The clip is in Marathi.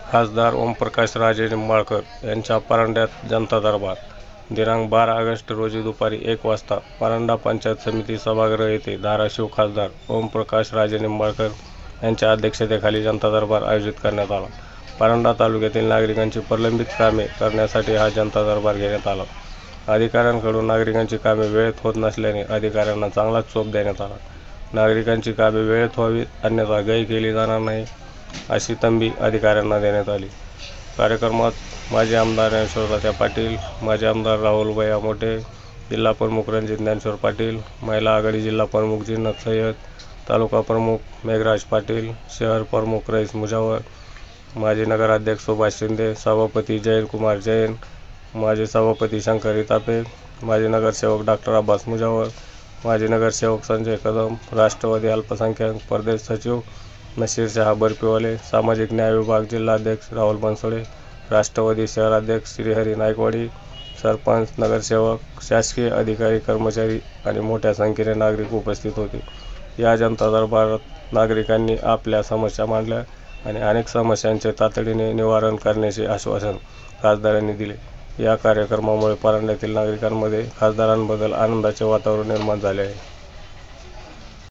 खासदार ओमप्रकाश राजे निंबाळकर यांच्या परांड्यात जनता दरबार दिनांक 12 ऑगस्ट रोजी दुपारी 1 वाजता परांडा पंचायत समिती सभागृह येथे धाराशिव खासदार ओमप्रकाश राजे निंबाळकर यांच्या अध्यक्षतेखाली जनता दरबार आयोजित करण्यात आला। परांडा तालुक्यातील नागरिकांची प्रलंबित कामे करण्यासाठी हा जनता दरबार घेण्यात आला। अधिकाऱ्यांकडून नागरिकांची कामे वेळेत होत नसल्याने अधिकाऱ्यांना चांगलाच चोप देण्यात आला। नागरिकांची कामे वेळेत व्हावीत अन्यथा गय केली जाणार नाही अशी तंबी अधिकाऱ्यांना देण्यात आली। कार्यक्रमात माजी आमदार ज्ञानेश्वर पाटील, माजी आमदार राहुल भैया मोठे, जिल्हा प्रमुख रणजित ज्ञानेश्वर पाटील, महिला आघाडी जिल्हा प्रमुख जिन्नत सय्यद, तालुका प्रमुख मेघराज पाटील, शहर प्रमुख रईस मुजावर, माजी नगराध्यक्ष सुभाष शिंदे, सभापती जयंत कुमार जैन, माजी सभापती शंकर इतापे, माजी नगरसेवक डॉक्टर अब्बास मुजावर, माजी नगरसेवक संजय कदम, राष्ट्रवादी अल्पसंख्याक प्रदेश सचिव नशीर शहा बर्फीवाले, सामाजिक न्याय विभाग जिल्हाध्यक्ष राहुल बनसोडे, राष्ट्रवादी शहराध्यक्ष श्रीहरी नायकवाडी, सरपंच, नगरसेवक, शासकीय अधिकारी कर्मचारी आणि मोठ्या संख्येने नागरिक उपस्थित होते। या जनता दरबारात नागरिकांनी आपल्या समस्या मांडल्या आणि अनेक समस्यांचे तातडीने निवारण करण्याचे आश्वासन खासदारांनी दिले। या कार्यक्रमामुळे परांड्यातील नागरिकांमध्ये खासदारांबद्दल आनंदाचे वातावरण निर्माण झाले आहे।